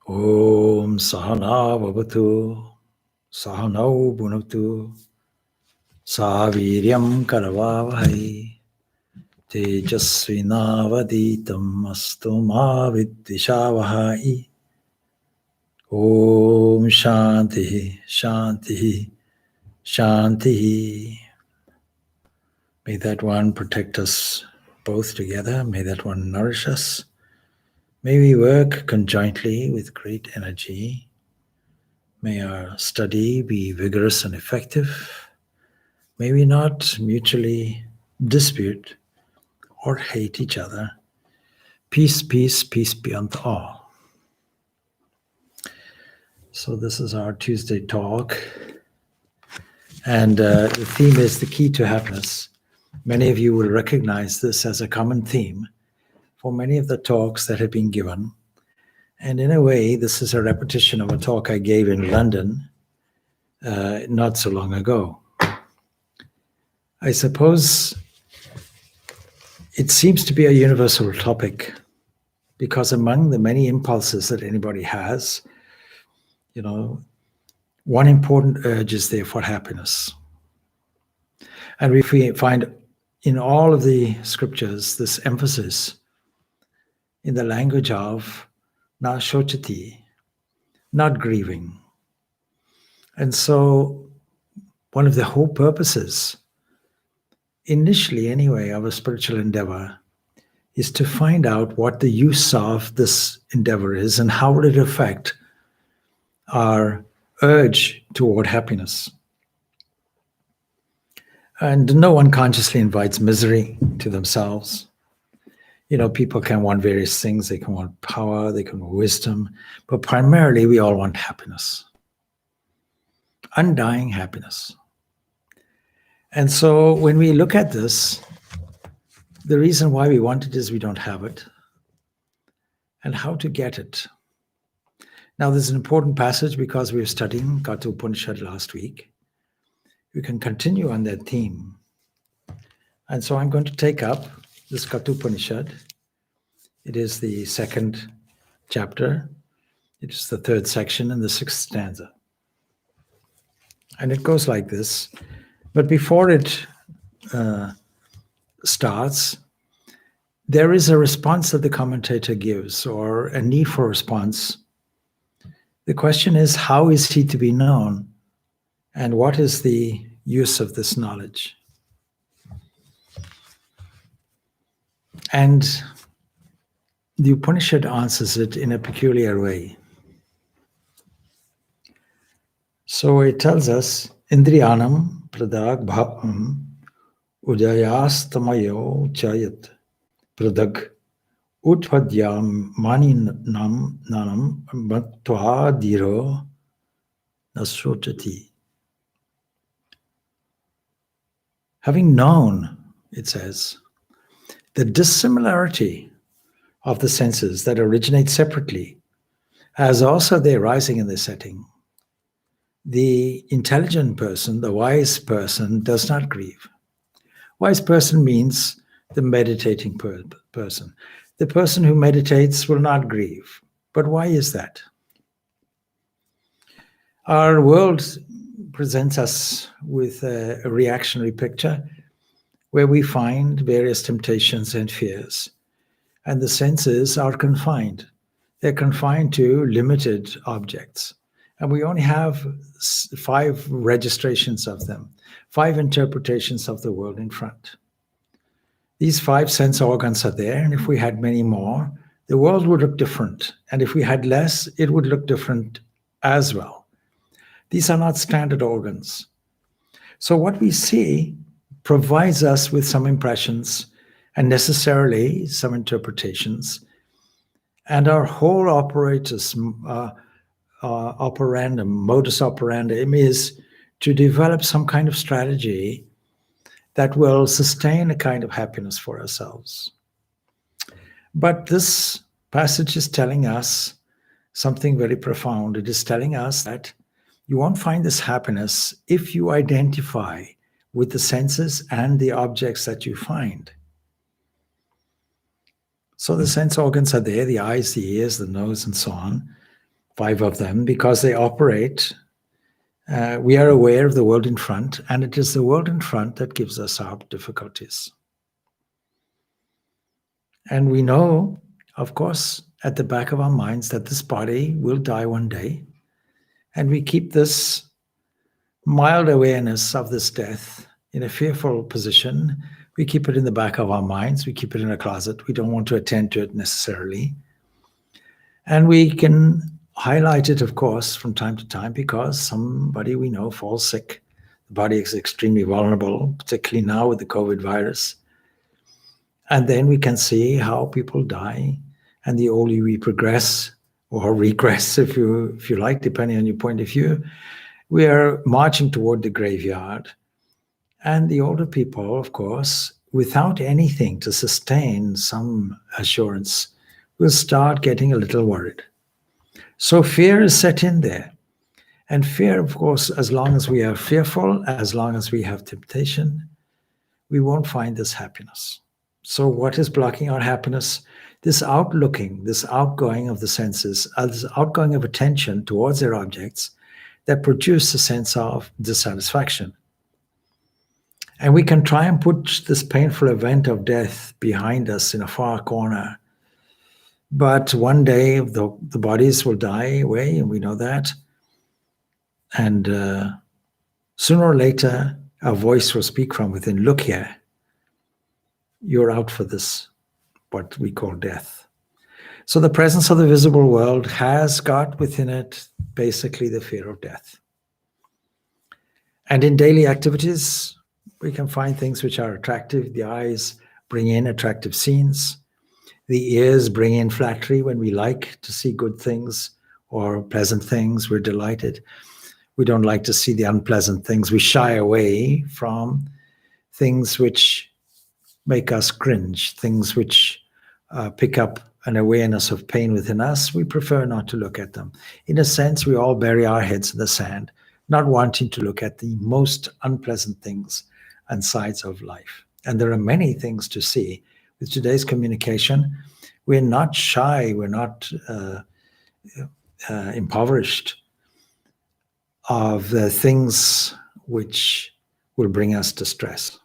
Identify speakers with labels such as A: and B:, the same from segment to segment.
A: Om Sahana Vavatu Sahanau Bhunaktu Saviryam Karavavahai Tejasvinavaditam Astu Ma Vidvishavahai. Om Shanti Shanti Shanti. May that one protect us both together. May that one nourish us. May we work conjointly with great energy. May our study be vigorous and effective. May we not mutually dispute or hate each other. Peace, peace, peace be unto all. So this is our Tuesday talk. And the theme is the key to happiness. Many of you will recognize this as a common theme for many of the talks that have been given. And in a way, this is a repetition of a talk I gave in London not so long ago. I suppose it seems to be a universal topic because among the many impulses that anybody has, one important urge is there for happiness. And we find in all of the scriptures this emphasis in the language of na shochati, not grieving. And so one of the whole purposes, initially anyway, of a spiritual endeavor is to find out what the use of this endeavor is and how will it affect our urge toward happiness. And no one consciously invites misery to themselves. People can want various things. They can want power, they can want wisdom, but primarily we all want happiness. Undying happiness. And so when we look at this, the reason why we want it is we don't have it. And how to get it. Now, there's an important passage because we were studying Katha Upanishad last week. We can continue on that theme. And so I'm going to take up this Katha Upanishad. It is the second chapter. It is the third section and the sixth stanza. And it goes like this. But before it starts, there is a response that the commentator gives, or a need for response. The question is, how is he to be known? And what is the use of this knowledge? And the Upanishad answers it in a peculiar way. So it tells us, Indriyanam pradag bhavam udayastamayo chayat pradag utpadyam maninam nanam matva diro nasrotati. Having known, it says, the dissimilarity of the senses that originate separately, as also they're rising in the setting, the intelligent person, the wise person, does not grieve. Wise person means the meditating person. The person who meditates will not grieve. But why is that? Our world presents us with a reactionary picture where we find various temptations and fears. And the senses are confined. They're confined to limited objects. And we only have 5 registrations of them, 5 interpretations of the world in front. These 5 sense organs are there, and if we had many more, the world would look different. And if we had less, it would look different as well. These are not standard organs. So what we see provides us with some impressions and necessarily some interpretations. And our whole modus operandi is to develop some kind of strategy that will sustain a kind of happiness for ourselves. But this passage is telling us something very profound. It is telling us that you won't find this happiness if you identify with the senses and the objects that you find. So the sense organs are there, the eyes, the ears, the nose, and so on. 5 of them, because they operate. We are aware of the world in front, and it is the world in front that gives us our difficulties. And we know, of course, at the back of our minds that this body will die one day. And we keep this mild awareness of this death in a fearful position. We keep it in the back of our minds. We keep it in a closet. We don't want to attend to it necessarily. And we can highlight it, of course, from time to time, because somebody we know falls sick. The body is extremely vulnerable, particularly now with the COVID virus. And then we can see how people die. And the older we progress, or regress, if you like, depending on your point of view, we are marching toward the graveyard. And the older people, of course, without anything to sustain some assurance, will start getting a little worried. So fear is set in there. And fear, of course, as long as we are fearful, as long as we have temptation, we won't find this happiness. So what is blocking our happiness? This outlooking, this outgoing of the senses, this outgoing of attention towards their objects that produce a sense of dissatisfaction. And we can try and put this painful event of death behind us in a far corner. But one day the bodies will die away, and we know that. And sooner or later, a voice will speak from within, look here, you're out for this, what we call death. So the presence of the visible world has got within it basically the fear of death. And in daily activities, we can find things which are attractive. The eyes bring in attractive scenes. The ears bring in flattery when we like to see good things or pleasant things. We're delighted. We don't like to see the unpleasant things. We shy away from things which make us cringe, things which pick up an awareness of pain within us. We prefer not to look at them. In a sense, we all bury our heads in the sand, not wanting to look at the most unpleasant things and sides of life. And there are many things to see. With today's communication, we're not shy, we're not impoverished of the things which will bring us distress.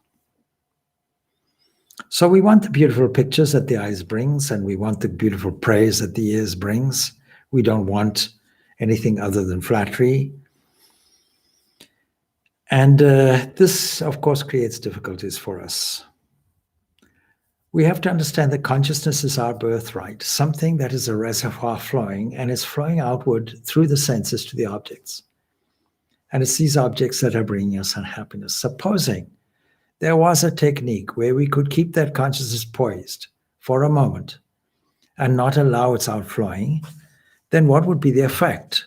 A: So we want the beautiful pictures that the eyes brings, and we want the beautiful praise that the ears brings. We don't want anything other than flattery. And this, of course, creates difficulties for us. We have to understand that consciousness is our birthright, something that is a reservoir flowing, and is flowing outward through the senses to the objects. And it's these objects that are bringing us unhappiness. Supposing there was a technique where we could keep that consciousness poised for a moment and not allow its outflowing, then what would be the effect?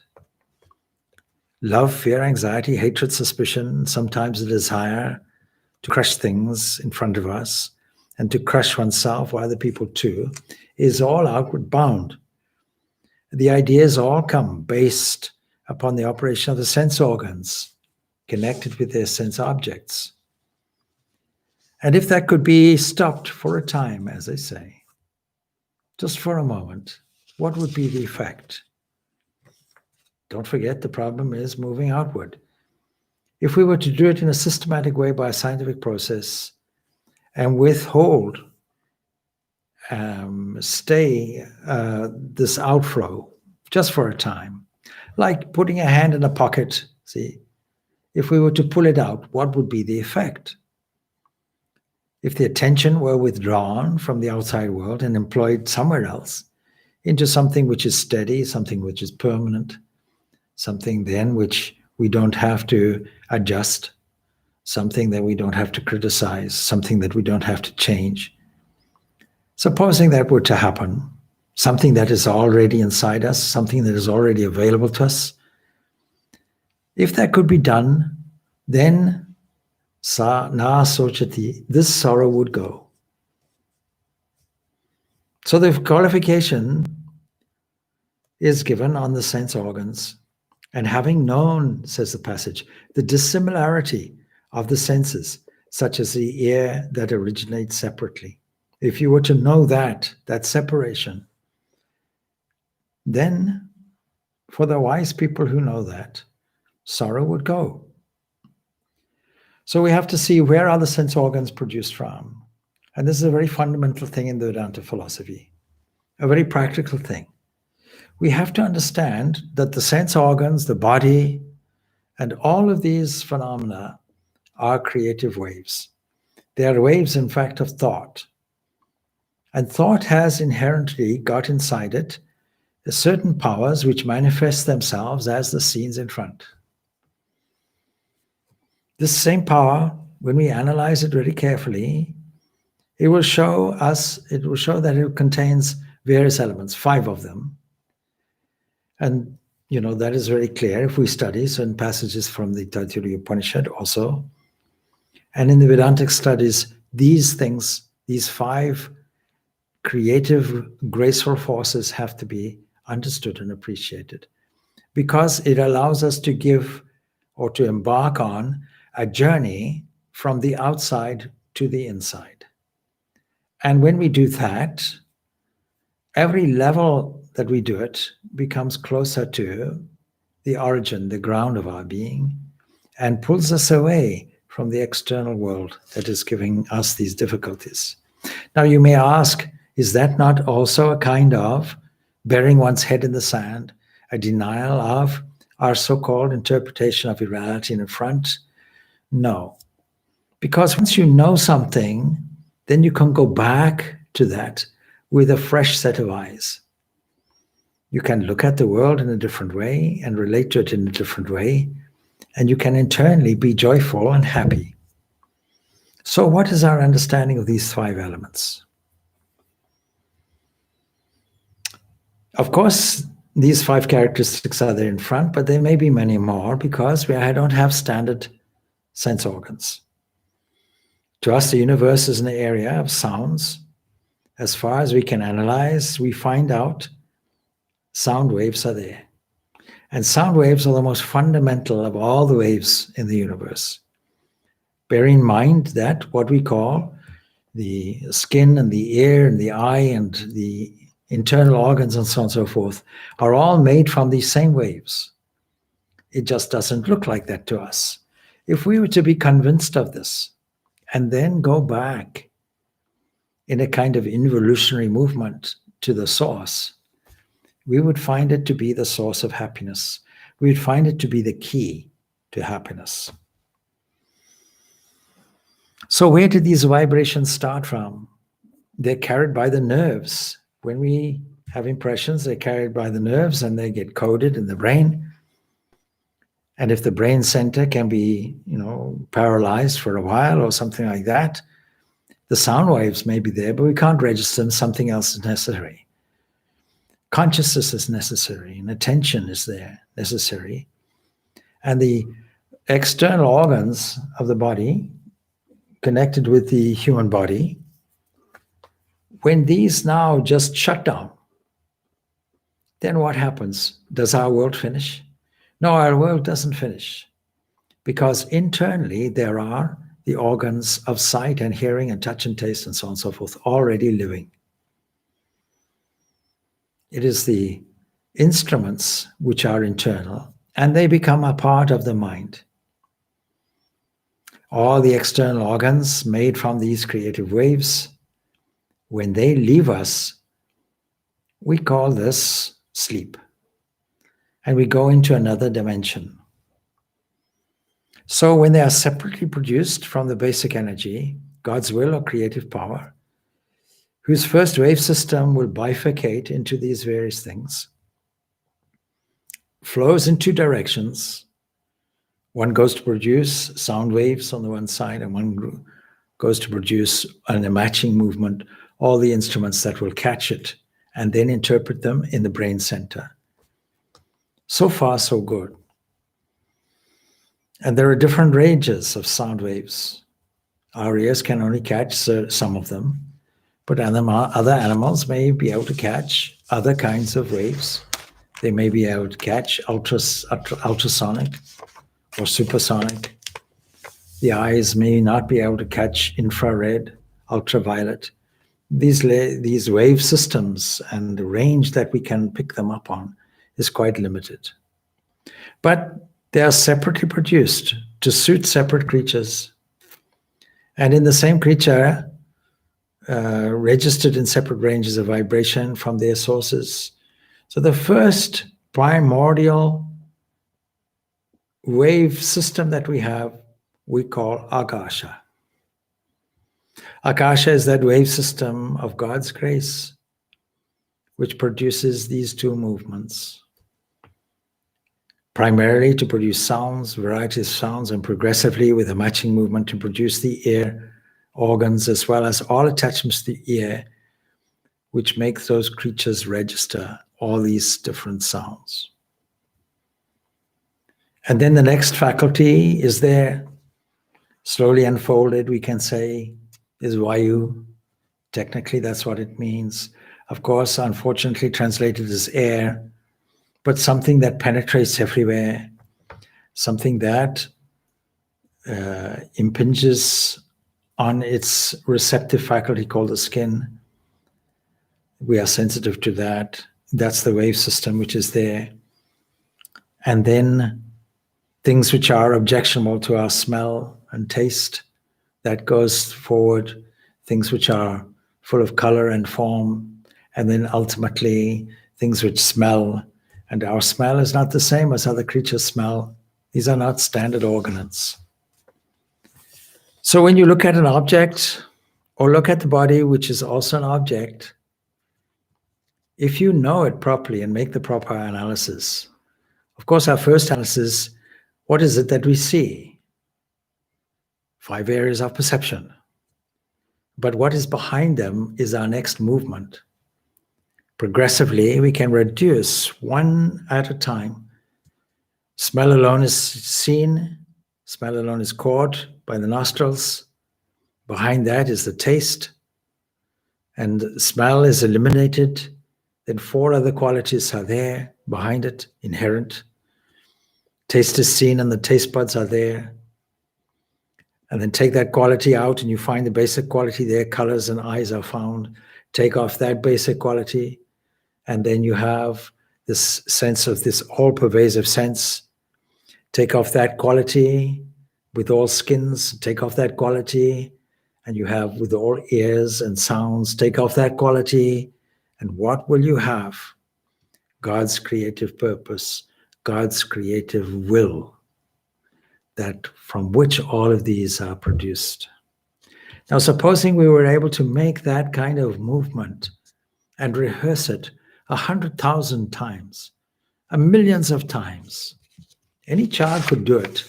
A: Love, fear, anxiety, hatred, suspicion, sometimes the desire to crush things in front of us and to crush oneself or other people too, is all outward bound. The ideas all come based upon the operation of the sense organs connected with their sense objects. And if that could be stopped for a time, as I say, just for a moment, what would be the effect? Don't forget, the problem is moving outward. If we were to do it in a systematic way by a scientific process and withhold, stay this outflow just for a time, like putting a hand in a pocket, see, if we were to pull it out, what would be the effect? If the attention were withdrawn from the outside world and employed somewhere else into something which is steady, something which is permanent, something then which we don't have to adjust, something that we don't have to criticize, something that we don't have to change. Supposing that were to happen, something that is already inside us, something that is already available to us, if that could be done, then na sochati, this sorrow would go. So the qualification is given on the sense organs. And having known, says the passage, the dissimilarity of the senses, such as the ear that originates separately. If you were to know that separation, then For the wise people who know that, sorrow would go. So we have to see, where are the sense organs produced from? And this is a very fundamental thing in the Vedanta philosophy, a very practical thing. We have to understand that the sense organs, the body, and all of these phenomena are creative waves. They are waves, in fact, of thought. And thought has inherently got inside it certain powers which manifest themselves as the scenes in front. This same power, when we analyze it very carefully, it will show that it contains various elements, 5 of them. And that is very clear if we study certain passages from the Taittiriya Upanishad also. And in the Vedantic studies, these things, these 5 creative, graceful forces have to be understood and appreciated, because it allows us to give or to embark on a journey from the outside to the inside. And when we do that, every level that we do it becomes closer to the origin, the ground of our being, and pulls us away from the external world that is giving us these difficulties. Now you may ask, is that not also a kind of burying one's head in the sand, a denial of our so-called interpretation of reality in front? No. Because once you know something, then you can go back to that with a fresh set of eyes. You can look at the world in a different way and relate to it in a different way, and you can internally be joyful and happy. So what is our understanding of these 5 elements? Of course, these 5 characteristics are there in front, but there may be many more, because I don't have standard sense organs. To us, the universe is an area of sounds. As far as we can analyze, we find out sound waves are there. And sound waves are the most fundamental of all the waves in the universe. Bear in mind that what we call the skin and the ear and the eye and the internal organs and so on and so forth are all made from these same waves. It just doesn't look like that to us. If we were to be convinced of this and then go back in a kind of involutionary movement to the source, we would find it to be the source of happiness. We would find it to be the key to happiness. So where did these vibrations start from? They're carried by the nerves. When we have impressions, they're carried by the nerves and they get coded in the brain. And if the brain center can be, paralyzed for a while or something like that, the sound waves may be there, but we can't register them. Something else is necessary. Consciousness is necessary, and attention is there, necessary. And the external organs of the body, connected with the human body, when these now just shut down, then what happens? Does our world finish? No, our world doesn't finish, because internally there are the organs of sight and hearing and touch and taste and so on and so forth already living. It is the instruments which are internal, and they become a part of the mind. All the external organs made from these creative waves, when they leave us, we call this sleep. And we go into another dimension. So when they are separately produced from the basic energy, God's will or creative power, whose first wave system will bifurcate into these various things, flows in 2 directions. One goes to produce sound waves on the one side, and one goes to produce a matching movement, all the instruments that will catch it and then interpret them in the brain center. So far, so good. And there are different ranges of sound waves. Our ears can only catch some of them, but other animals may be able to catch other kinds of waves. They may be able to catch ultrasonic or supersonic. The eyes may not be able to catch infrared, ultraviolet. These wave systems and the range that we can pick them up on is quite limited. But they are separately produced to suit separate creatures. And in the same creature, registered in separate ranges of vibration from their sources. So the first primordial wave system that we have, we call Akasha. Akasha is that wave system of God's grace, which produces these two movements. Primarily to produce sounds, varieties of sounds, and progressively with a matching movement to produce the ear organs as well as all attachments to the ear, which make those creatures register all these different sounds. And then the next faculty is there, slowly unfolded, we can say, is Vayu. Technically, that's what it means. Of course, unfortunately translated as air, but something that penetrates everywhere, something that impinges on its receptive faculty called the skin. We are sensitive to that. That's the wave system which is there. And then things which are objectionable to our smell and taste, that goes forward. Things which are full of color and form. And then ultimately things which smell. And our smell is not the same as other creatures' smell. These are not standard organs. So when you look at an object or look at the body, which is also an object, if you know it properly and make the proper analysis, of course, our first analysis, what is it that we see? 5 areas of perception. But what is behind them is our next movement. Progressively, we can reduce one at a time. Smell alone is seen. Smell alone is caught by the nostrils. Behind that is the taste. And smell is eliminated. Then 4 other qualities are there behind it, inherent. Taste is seen and the taste buds are there. And then take that quality out and you find the basic quality there. Colors and eyes are found. Take off that basic quality. And then you have this sense of this all-pervasive sense. Take off that quality with all skins. Take off that quality. And you have with all ears and sounds. Take off that quality. And what will you have? God's creative purpose. God's creative will. That from which all of these are produced. Now, supposing we were able to make that kind of movement and rehearse it 100,000 times, millions of times. Any child could do it.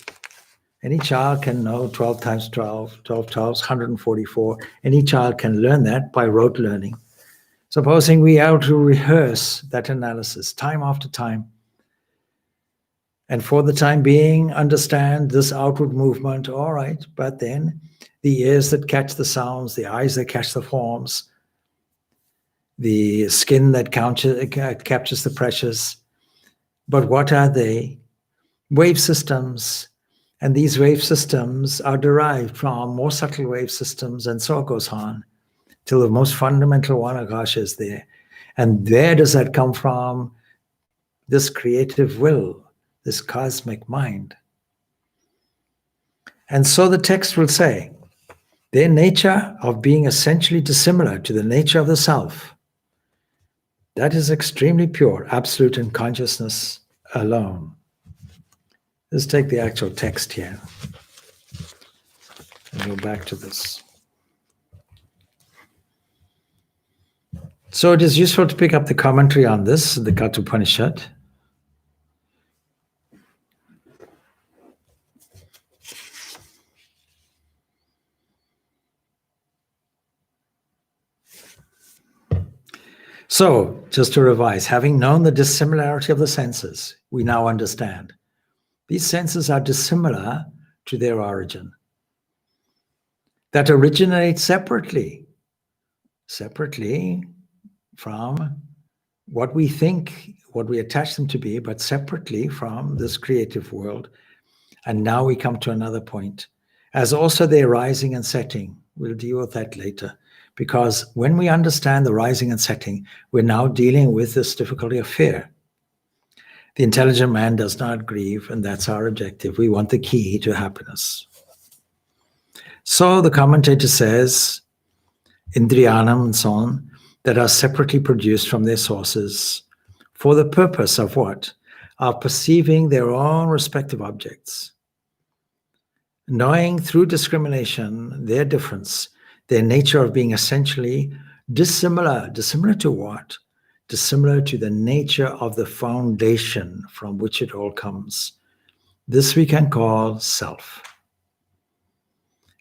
A: Any child can know 12 times 12, 12 12s, 144. Any child can learn that by rote learning. Supposing we are to rehearse that analysis time after time, and for the time being, understand this outward movement, all right, but then the ears that catch the sounds, the eyes that catch the forms, the skin that captures the pressures. But what are they? Wave systems. And these wave systems are derived from more subtle wave systems, and so it goes on till the most fundamental one, Akasha, is there. And where does that come from? This creative will, this cosmic mind. And so the text will say, their nature of being essentially dissimilar to the nature of the self, that is extremely pure, absolute in consciousness alone. Let's take the actual text here and go back to this. So it is useful to pick up the commentary on this, the Katha Upanishad. So, just to revise, having known the dissimilarity of the senses, we now understand. These senses are dissimilar to their origin. That originate separately from what we think, what we attach them to be, but separately from this creative world. And now we come to another point, as also their rising and setting. We'll deal with that later. Because when we understand the rising and setting, we're now dealing with this difficulty of fear. The intelligent man does not grieve, and that's our objective. We want the key to happiness. So the commentator says, Indriyanam and so on, that are separately produced from their sources for the purpose of what? Of perceiving their own respective objects. Knowing through discrimination their difference, their nature of being essentially dissimilar. Dissimilar to what? Dissimilar to the nature of the foundation from which it all comes. This we can call self.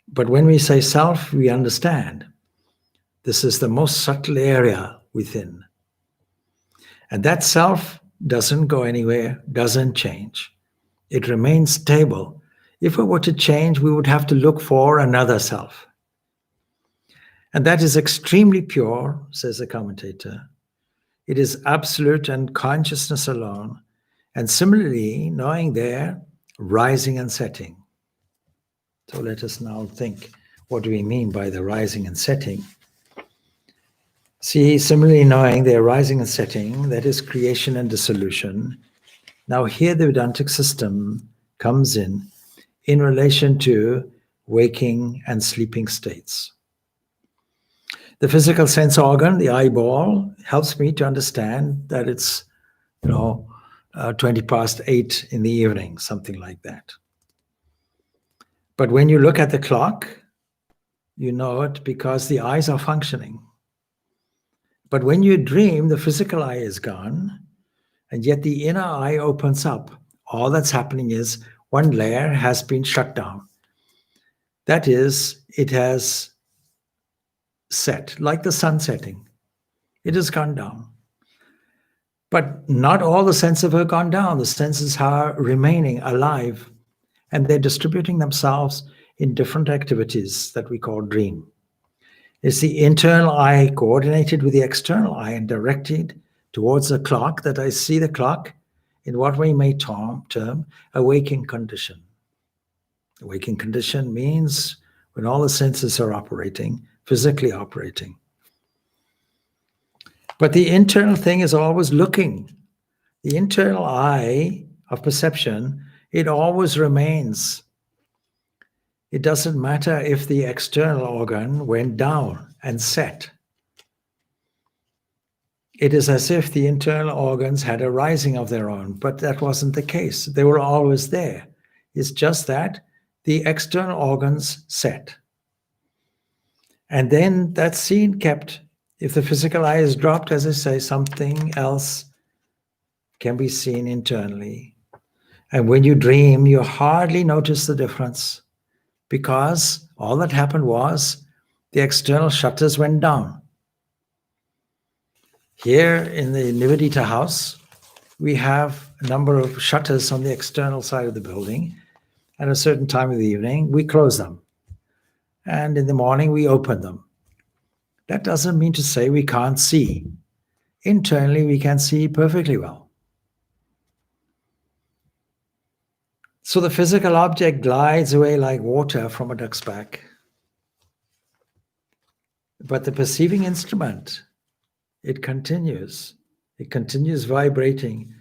A: But when we say self, we understand this is the most subtle area within. And that self doesn't go anywhere, doesn't change. It remains stable. If it were to change, we would have to look for another self. And that is extremely pure, says the commentator. It is absolute and consciousness alone. And similarly, knowing there, rising and setting. So let us now think, what do we mean by the rising and setting? See, similarly knowing their rising and setting, that is creation and dissolution. Now here the Vedantic system comes in relation to waking and sleeping states. The physical sense organ, the eyeball, helps me to understand that it's, 20 past 8 in the evening, something like that. But when you look at the clock, you know it because the eyes are functioning. But when you dream, the physical eye is gone, and yet the inner eye opens up. All that's happening is one layer has been shut down. That is, it has set, like the sun setting. It has gone down. But not all the senses have gone down. The senses are remaining alive, and they're distributing themselves in different activities that we call dream. It's the internal eye coordinated with the external eye and directed towards the clock, that I see the clock in what we may term a waking condition. A waking condition means when all the senses are operating, physically operating. But the internal thing is always looking. The internal eye of perception, it always remains. It doesn't matter if the external organ went down and set. It is as if the internal organs had a rising of their own, but that wasn't the case. They were always there. It's just that the external organs set. And then that scene kept. If the physical eye is dropped, as I say, something else can be seen internally. And when you dream, you hardly notice the difference, because all that happened was the external shutters went down. Here in the Nivedita House, we have a number of shutters on the external side of the building. At a certain time of the evening, we close them. And in the morning, we open them. That doesn't mean to say we can't see. Internally, we can see perfectly well. So the physical object glides away like water from a duck's back. But the perceiving instrument, it continues. It continues vibrating.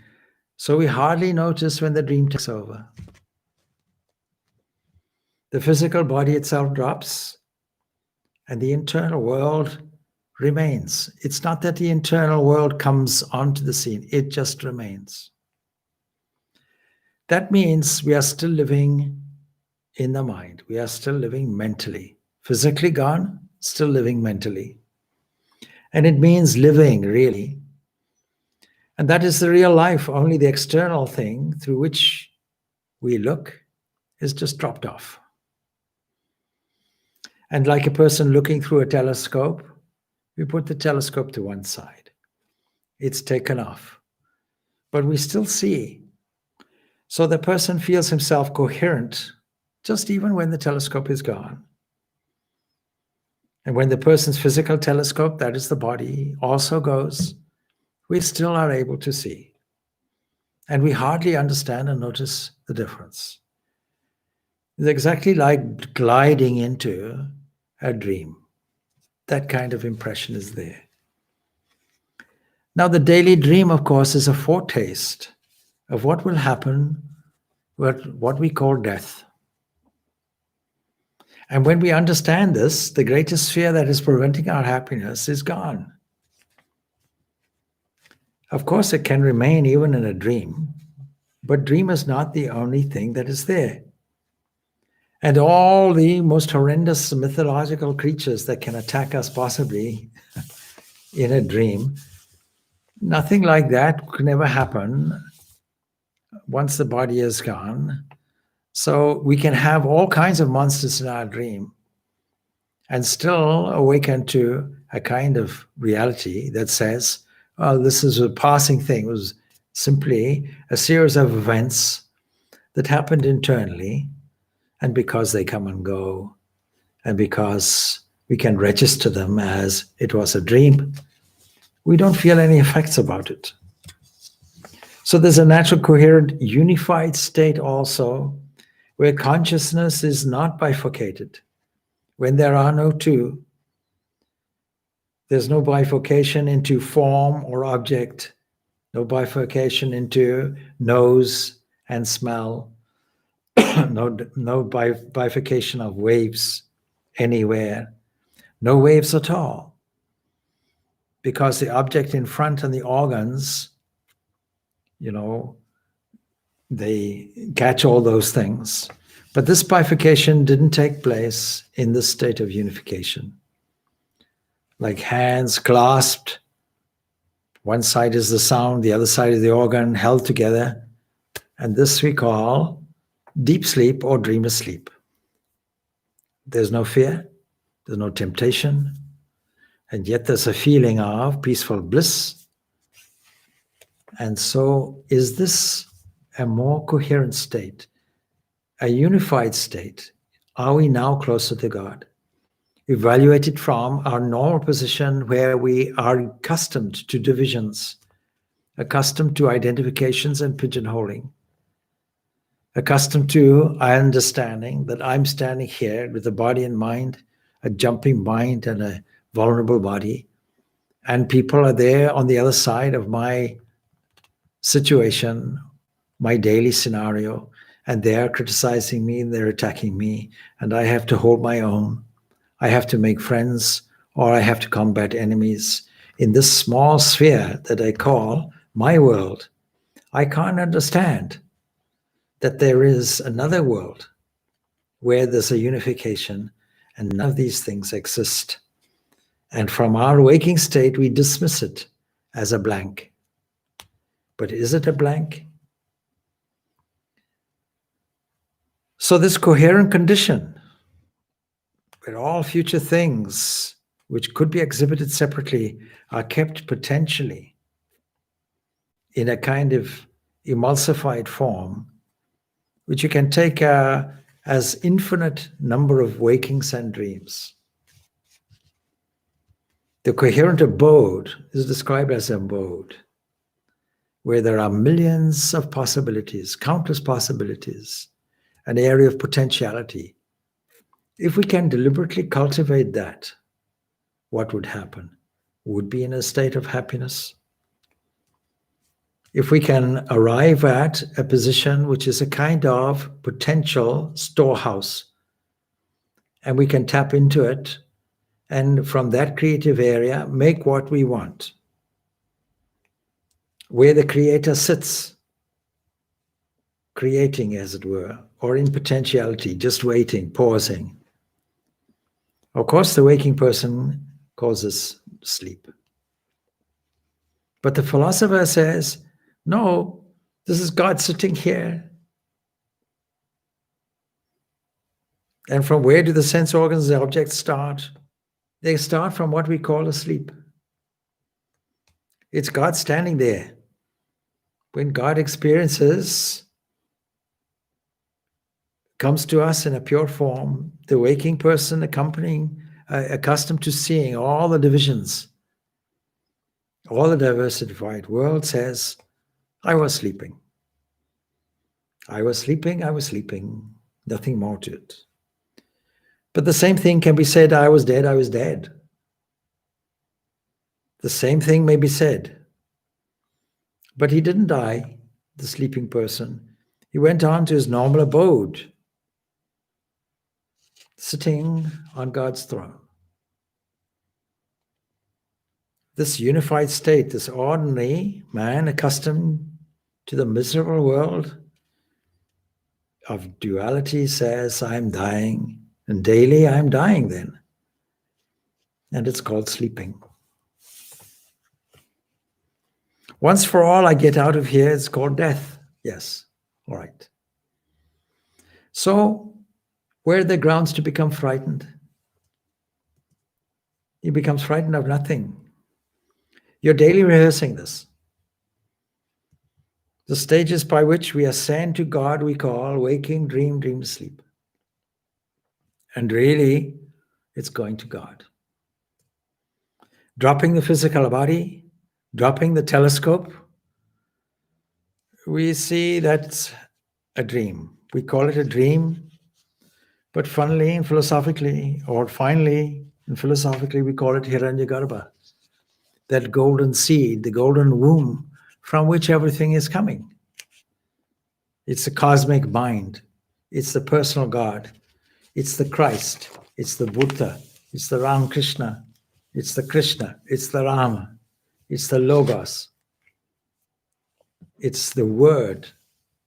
A: So we hardly notice when the dream takes over. The physical body itself drops, and the internal world remains. It's not that the internal world comes onto the scene, it just remains. That means we are still living in the mind. We are still living mentally. Physically gone, still living mentally. And it means living, really. And that is the real life. Only the external thing through which we look is just dropped off. And like a person looking through a telescope, we put the telescope to one side. It's taken off. But we still see. So the person feels himself coherent, just even when the telescope is gone. And when the person's physical telescope, that is the body, also goes, we still are able to see. And we hardly understand and notice the difference. It's exactly like gliding into a dream. That kind of impression is there. Now, the daily dream, of course, is a foretaste of what will happen, what we call death. And when we understand this, the greatest fear that is preventing our happiness is gone. Of course, it can remain even in a dream, but dream is not the only thing that is there. And all the most horrendous mythological creatures that can attack us possibly in a dream, nothing like that could never happen once the body is gone. So we can have all kinds of monsters in our dream and still awaken to a kind of reality that says, oh, this is a passing thing. It was simply a series of events that happened internally, and because they come and go, and because we can register them as it was a dream, we don't feel any effects about it. So there's a natural, coherent, unified state also, where consciousness is not bifurcated. When there are no two, there's no bifurcation into form or object, no bifurcation into nose and smell, no bifurcation of waves anywhere, no waves at all. Because the object in front and the organs, they catch all those things. But this bifurcation didn't take place in this state of unification. Like hands clasped, one side is the sound, the other side is the organ, held together. And this we call deep sleep or dreamless sleep. There's no fear, there's no temptation, and yet there's a feeling of peaceful bliss. And so is this a more coherent state, a unified state? Are we now closer to God? Evaluated from our normal position where we are accustomed to divisions, accustomed to identifications and pigeonholing, accustomed to understanding that I'm standing here with a body and mind, a jumping mind and a vulnerable body, and people are there on the other side of my situation, my daily scenario, and they're criticizing me and they're attacking me, and I have to hold my own. I have to make friends, or I have to combat enemies in this small sphere that I call my world. I can't understand that there is another world where there's a unification and none of these things exist. And from our waking state, we dismiss it as a blank. But is it a blank? So this coherent condition, where all future things, which could be exhibited separately, are kept potentially in a kind of emulsified form, which you can take as infinite number of wakings and dreams. The coherent abode is described as abode, where there are millions of possibilities, countless possibilities, an area of potentiality. If we can deliberately cultivate that, what would happen? Would be in a state of happiness. If we can arrive at a position which is a kind of potential storehouse, and we can tap into it, and from that creative area, make what we want, where the creator sits, creating, as it were, or in potentiality, just waiting, pausing. Of course, the waking person causes sleep. But the philosopher says, no, this is God sitting here. And from where do the sense organs, the objects start? They start from what we call asleep. It's God standing there. When God experiences, comes to us in a pure form, the waking person accustomed to seeing all the divisions, all the diversified world says, I was sleeping. I was sleeping, nothing more to it. But the same thing can be said, I was dead. The same thing may be said. But he didn't die. the sleeping person, he went on to his normal abode, sitting on God's throne. This unified state, this ordinary man accustomed to the miserable world of duality, says, I'm dying, and daily I'm dying then. And it's called sleeping. Once for all, I get out of here, it's called death. Yes, all right. So, where are the grounds to become frightened? He becomes frightened of nothing. You're daily rehearsing this. The stages by which we ascend to God we call waking, dream, dream, sleep. And really, it's going to God. Dropping the physical body, dropping the telescope, we see that's a dream. We call it a dream, but funnily and philosophically, or finally and philosophically, we call it Hiranyagarbha, that golden seed, the golden womb from which everything is coming. It's the cosmic mind. It's the personal God. It's the Christ. It's the Buddha. It's the Ramakrishna. It's the Krishna. It's the Rama. It's the Logos. It's the Word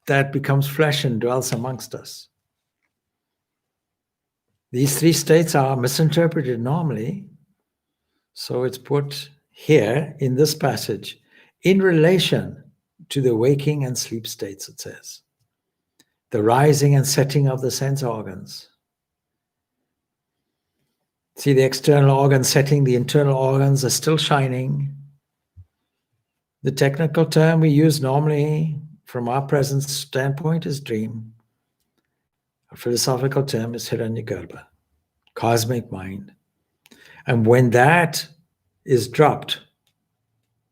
A: that becomes flesh and dwells amongst us. These three states are misinterpreted normally. So it's put here in this passage in relation to the waking and sleep states, it says. The rising and setting of the sense organs. See, the external organs setting, the internal organs are still shining. The technical term we use normally from our present standpoint is dream. A philosophical term is Hiranyagarbha, cosmic mind. And when that is dropped,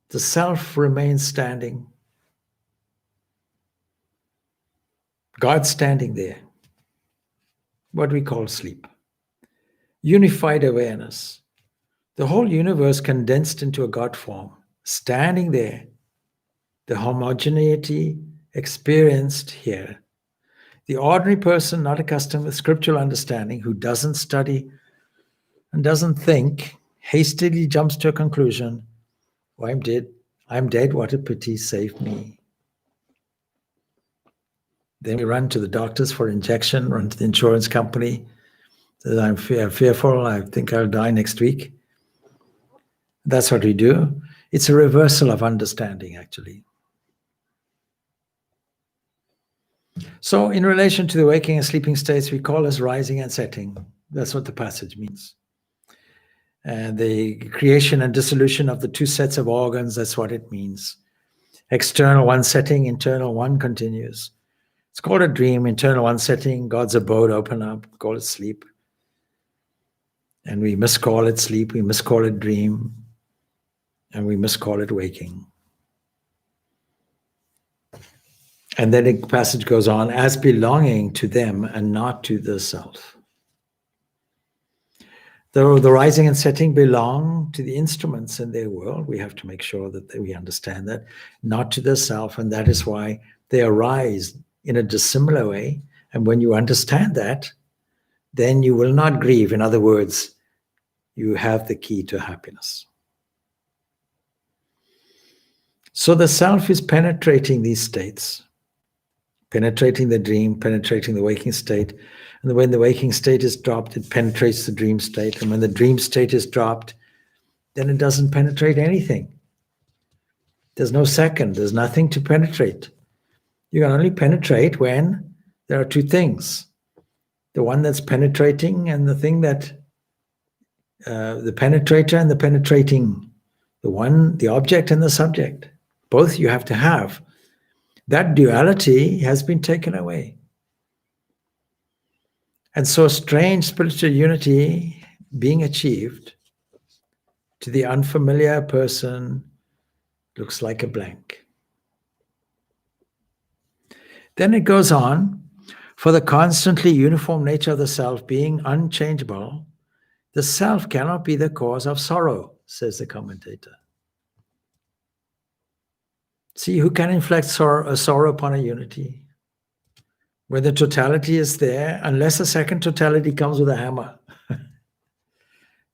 A: the self remains standing. God standing there. What we call sleep. Unified awareness. The whole universe condensed into a God form, standing there. The homogeneity experienced here. The ordinary person not accustomed with scriptural understanding, who doesn't study and doesn't think, hastily jumps to a conclusion. Oh, I'm dead, what a pity, save me. Then we run to the doctors for injection, run to the insurance company, says, I'm fearful, I think I'll die next week. That's what we do. It's a reversal of understanding, actually. So in relation to the waking and sleeping states, we call this rising and setting. That's what the passage means. And the creation and dissolution of the two sets of organs, that's what it means. External one setting, internal one continues. It's called a dream, internal one setting, God's abode, open up, call it sleep. And we miscall it sleep, we miscall it dream, and we miscall it waking. And then the passage goes on, as belonging to them and not to the self. Though the rising and setting belong to the instruments in their world, we have to make sure that we understand that, not to the self, and that is why they arise in a dissimilar way. And when you understand that, then you will not grieve. In other words, you have the key to happiness. So the self is penetrating these states, penetrating the dream, penetrating the waking state. And when the waking state is dropped, it penetrates the dream state. And when the dream state is dropped, then it doesn't penetrate anything. There's no second, there's nothing to penetrate. You can only penetrate when there are two things. The one that's penetrating and the thing that, the penetrator and the penetrating. The object and the subject. Both you have to have. That duality has been taken away. And so strange spiritual unity being achieved to the unfamiliar person looks like a blank. Then it goes on, for the constantly uniform nature of the self being unchangeable, the self cannot be the cause of sorrow, says the commentator. See, who can inflict sorrow upon a unity? When the totality is there, unless a second totality comes with a hammer,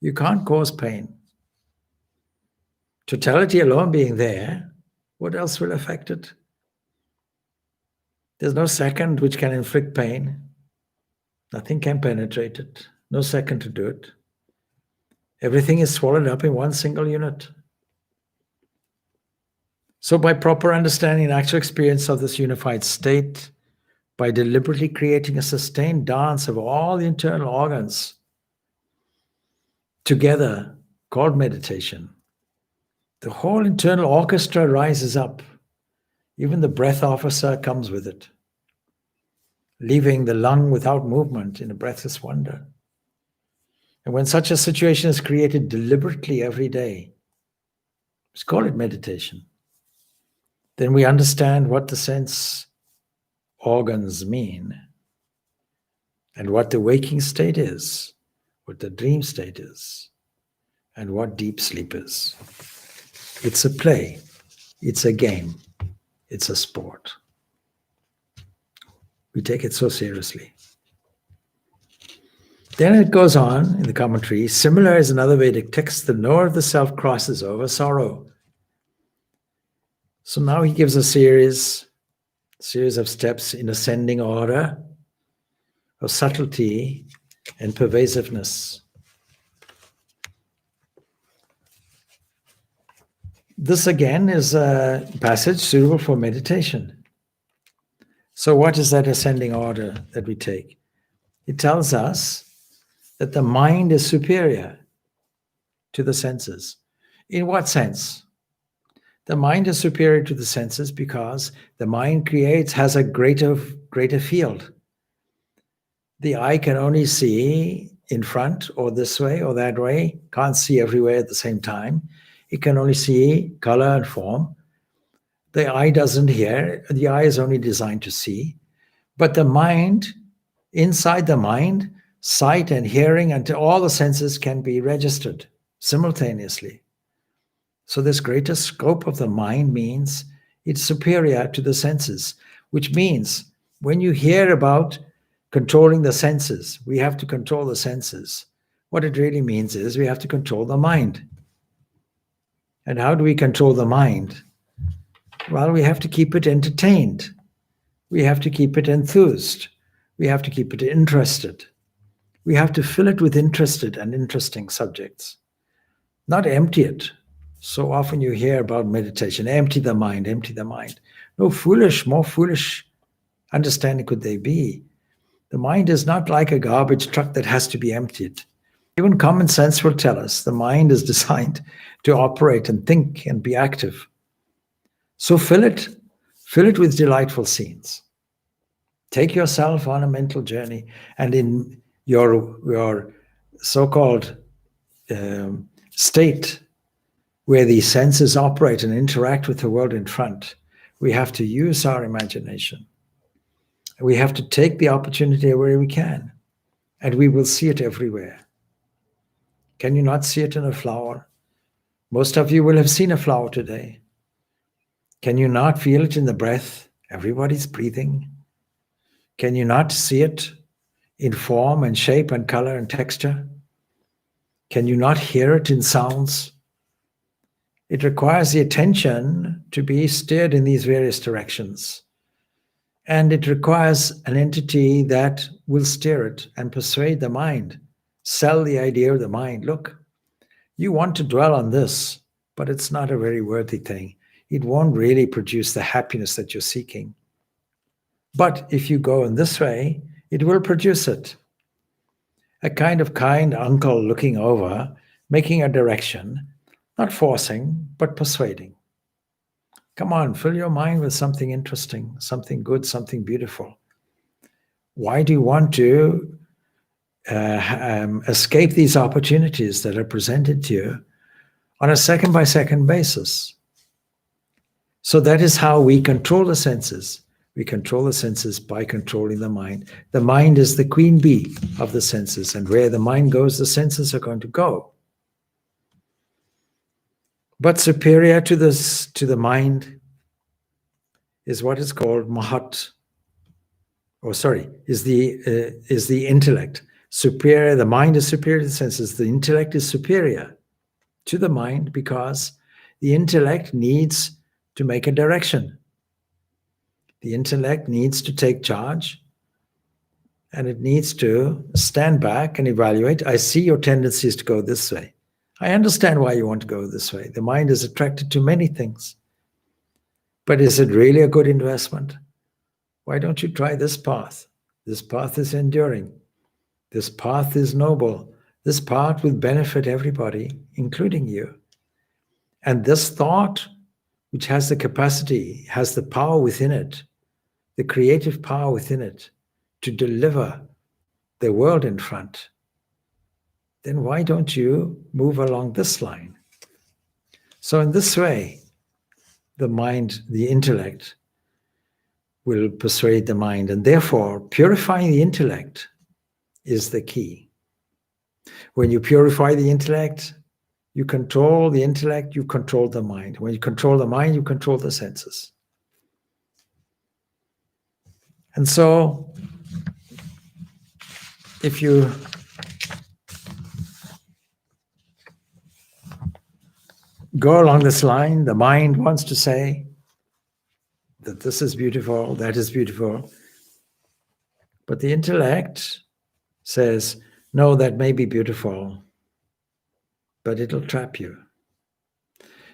A: you can't cause pain. Totality alone being there, what else will affect it? There's no second which can inflict pain. Nothing can penetrate it. No second to do it. Everything is swallowed up in one single unit. So by proper understanding and actual experience of this unified state, by deliberately creating a sustained dance of all the internal organs together, called meditation, the whole internal orchestra rises up. Even the breath officer comes with it, leaving the lung without movement in a breathless wonder. And when such a situation is created deliberately every day, let's call it meditation, then we understand what the sense organs mean and what the waking state is, what the dream state is, and what deep sleep is. It's a play, it's a game, it's a sport. We take it so seriously. Then it goes on in the commentary, similar is another Vedic text, the knower of the self crosses over sorrow. So now he gives a series of steps in ascending order of subtlety and pervasiveness. This again is a passage suitable for meditation. So what is that ascending order that we take? It tells us that the mind is superior to the senses. In what sense? The mind is superior to the senses because the mind has a greater field. The eye can only see in front or this way or that way, can't see everywhere at the same time. It can only see color and form. The eye doesn't hear. The eye is only designed to see. But the mind, inside the mind, sight and hearing and all the senses can be registered simultaneously. So this greater scope of the mind means it's superior to the senses, which means when you hear about controlling the senses, we have to control the senses. What it really means is we have to control the mind. And how do we control the mind? Well, we have to keep it entertained. We have to keep it enthused. We have to keep it interested. We have to fill it with interested and interesting subjects, not empty it. So often you hear about meditation, empty the mind, empty the mind. No, more foolish understanding could they be. The mind is not like a garbage truck that has to be emptied. Even common sense will tell us the mind is designed to operate and think and be active. So fill it with delightful scenes. Take yourself on a mental journey, and in your so-called state where these senses operate and interact with the world in front, we have to use our imagination. We have to take the opportunity where we can, and we will see it everywhere. Can you not see it in a flower? Most of you will have seen a flower today. Can you not feel it in the breath? Everybody's breathing. Can you not see it in form and shape and color and texture? Can you not hear it in sounds? It requires the attention to be steered in these various directions. And it requires an entity that will steer it and persuade the mind, sell the idea of the mind. Look, you want to dwell on this, but it's not a very worthy thing. It won't really produce the happiness that you're seeking. But if you go in this way, it will produce it. A kind uncle looking over, making a direction, not forcing, but persuading. Come on, fill your mind with something interesting, something good, something beautiful. Why do you want to escape these opportunities that are presented to you on a second-by-second basis? So that is how we control the senses. We control the senses by controlling the mind. The mind is the queen bee of the senses, and where the mind goes, the senses are going to go. But superior to the mind is what is called Mahat, is the intellect. Superior, the mind is superior to the senses. The intellect is superior to the mind because the intellect needs to make a direction. The intellect needs to take charge, and it needs to stand back and evaluate. I see your tendencies to go this way. I understand why you want to go this way. The mind is attracted to many things. But is it really a good investment? Why don't you try this path? This path is enduring. This path is noble. This path will benefit everybody, including you. And this thought, which has the capacity, has the power within it, the creative power within it, to deliver the world in front, then why don't you move along this line? So in this way, the mind, the intellect, will persuade the mind, and therefore purifying the intellect is the key. When you purify the intellect, you control the intellect, you control the mind. When you control the mind, you control the senses. And so, if you go along this line, the mind wants to say that this is beautiful, that is beautiful. But the intellect says, no, that may be beautiful, but it'll trap you.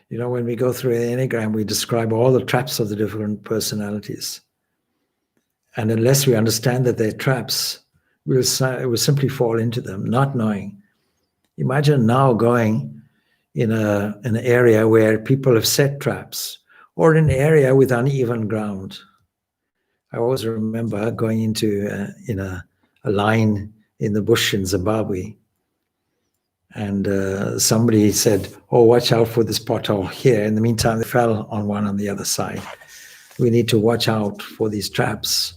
A: You know, when we go through the Enneagram, we describe all the traps of the different personalities. And unless we understand that they're traps, we'll simply fall into them, not knowing. Imagine now going in an area where people have set traps, or an area with uneven ground. I always remember going into a line in the bush in Zimbabwe, and somebody said, oh, watch out for this pothole here. In the meantime, they fell on one on the other side. We need to watch out for these traps.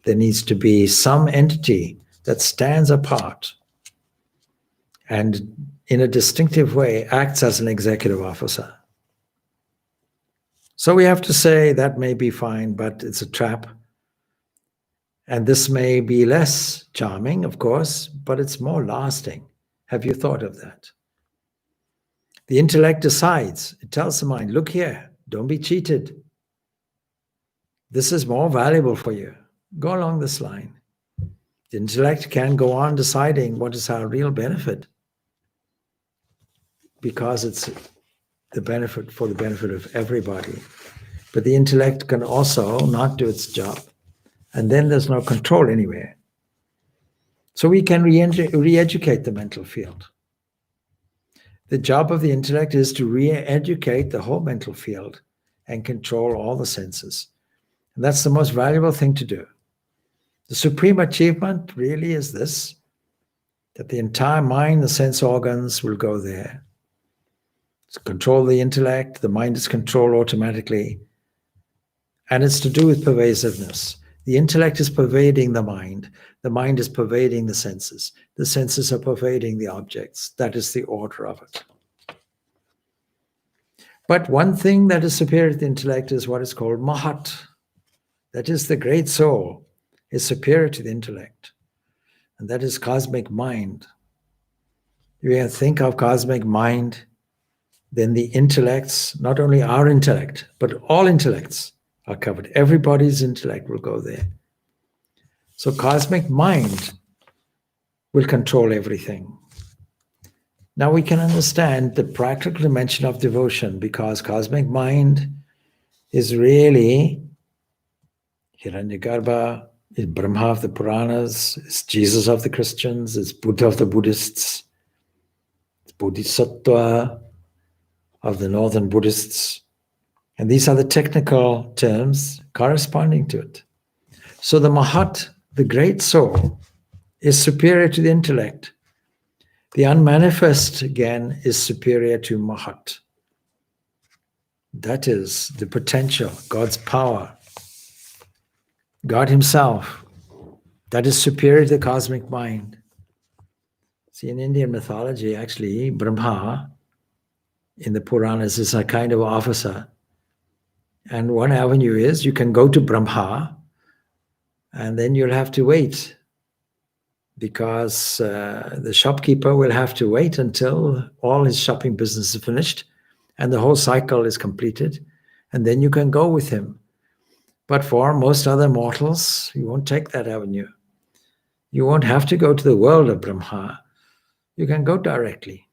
A: There needs to be some entity that stands apart and in a distinctive way acts as an executive officer. So we have to say that may be fine, but it's a trap. And this may be less charming, of course, but it's more lasting. Have you thought of that? The intellect decides. It tells the mind, look here, don't be cheated. This is more valuable for you. Go along this line. The intellect can go on deciding what is our real benefit, because it's the benefit for the benefit of everybody. But the intellect can also not do its job. And then there's no control anywhere. So we can re-educate the mental field. The job of the intellect is to re-educate the whole mental field and control all the senses. And that's the most valuable thing to do. The supreme achievement really is this, that the entire mind, the sense organs will go there. It's control the intellect, the mind is controlled automatically. And it's to do with pervasiveness. The intellect is pervading the mind is pervading the senses are pervading the objects. That is the order of it. But one thing that is superior to the intellect is what is called Mahat. That is the great soul, is superior to the intellect. And that is cosmic mind. You think of cosmic mind, then the intellects, not only our intellect, but all intellects are covered. Everybody's intellect will go there. So cosmic mind will control everything. Now we can understand the practical dimension of devotion, because cosmic mind is really Hiranyagarbha, is Brahma of the Puranas, is Jesus of the Christians, is Buddha of the Buddhists, it's Bodhisattva of the Northern Buddhists. And these are the technical terms corresponding to it. So the Mahat, the great soul, is superior to the intellect. The unmanifest, again, is superior to Mahat. That is the potential, God's power, God himself. That is superior to the cosmic mind. See, in Indian mythology, actually, Brahma in the Puranas is a kind of officer. And one avenue is you can go to Brahma, and then you'll have to wait, because the shopkeeper will have to wait until all his shopping business is finished and the whole cycle is completed, and then you can go with him. But for most other mortals, you won't take that avenue. You won't have to go to the world of Brahma. You can go directly.